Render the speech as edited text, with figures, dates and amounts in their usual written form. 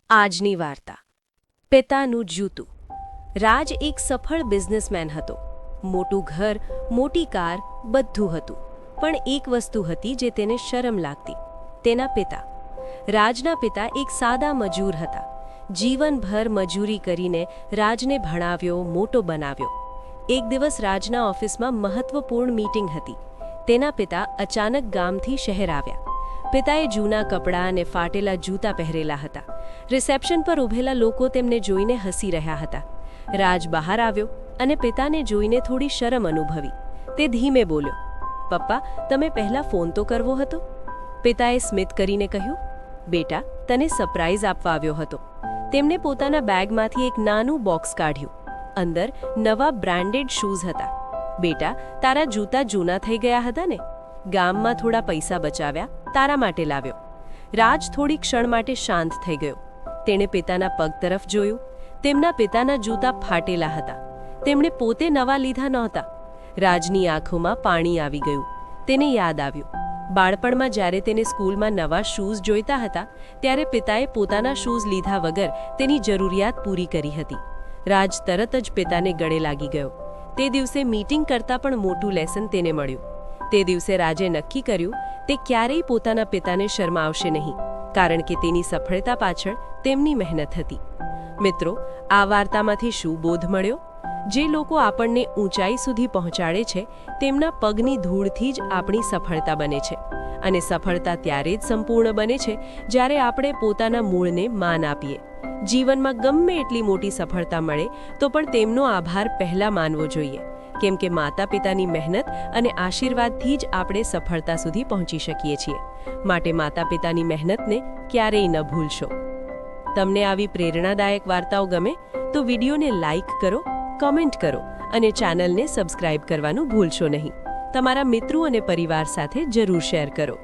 આજની વાર્તા પિતાનું જૂતું। રાજ એક સફળ બિઝનેસમેન હતો। મોટું ઘર, મોટી કાર, બધું હતું, પણ એક વસ્તુ હતી જે તેને શરમ લાગતી, તેના પિતા। રાજના પિતા એક સાદા મજૂર હતા। જીવનભર મજૂરી કરીને રાજને ભણાવ્યો, મોટો બનાવ્યો। એક દિવસ રાજના ઓફિસમાં મહત્વપૂર્ણ મીટિંગ હતી। તેના પિતા અચાનક ગામથી શહેર આવ્યા। પિતાએ જૂના કપડાં અને ફાટેલા જૂતા પહેરેલા હતા। રિસેપ્શન પર ઊભેલા લોકો તેમને જોઈને હસી રહ્યા હતા। રાજ બહાર આવ્યો અને પિતાને જોઈને થોડી શરમ અનુભવી। તે ધીમે બોલ્યો, પપ્પા, તમે પહેલા ફોન તો કરવો હતો। પિતાએ સ્મિત કરીને કહ્યું, બેટા, તને સરપ્રાઈઝ આપવા આવ્યો હતો। તેમણે પોતાના બેગમાંથી એક નાનું બોક્સ કાઢ્યું। અંદર નવા બ્રાન્ડેડ શૂઝ હતા। બેટા, તારા જૂતા જૂના થઈ ગયા હતા ને? ગામમાં થોડા પૈસા બચાવ્યા, તારા માટે લાવ્યો। રાજ થોડી ક્ષણ માટે શાંત થઈ ગયો। તેણે પિતાના પગ તરફ જોયું। તેમના પિતાના જૂતા ફાટેલા હતા। તેમણે પોતે નવા લીધા નહોતા। રાજની આંખોમાં પાણી આવી ગયું। તેને યાદ આવ્યું, બાળપણમાં જ્યારે તેને સ્કૂલમાં નવા શૂઝ જોઈતા હતા ત્યારે પિતાએ પોતાના શૂઝ લીધા વગર તેની જરૂરિયાત પૂરી કરી હતી। રાજ તરત જ પિતાને ગળે લાગી ગયો। તે દિવસે મીટિંગ કરતાં પણ મોટું લેસન તેને મળ્યું। તે દિવસે રાજે નક્કી કર્યું તે ક્યારેય પોતાના પિતાને શરમાવશે નહીં, કારણ કે તેની સફળતા પાછળ તેમની મહેનત હતી। મિત્રો, આ વાર્તામાંથી શું બોધ મળ્યો? જે લોકો આપણને ઊંચાઈ સુધી પહોંચાડે છે તેમના પગની ધૂળથી જ આપણી સફળતા બને છે, અને સફળતા ત્યારે જ સંપૂર્ણ બને છે જ્યારે આપણે પોતાના મૂળને માન આપીએ। જીવનમાં ગમે એટલી મોટી સફળતા મળે તો પણ તેમનો આભાર પહેલા માનવો જોઈએ, કેમ કે માતા પિતાની મહેનત અને આશીર્વાદથી જ આપણે સફળતા સુધી પહોંચી શકીએ છીએ। માટે માતા પિતાની મહેનતને ક્યારેય ન ભૂલશો। તમને આવી પ્રેરણાદાયક વાર્તાઓ ગમે તો વિડીયોને લાઈક કરો, કમેન્ટ કરો અને ચેનલને સબસ્ક્રાઇબ કરવાનું ભૂલશો નહીં। તમારા મિત્રો અને પરિવાર સાથે જરૂર શેર કરો।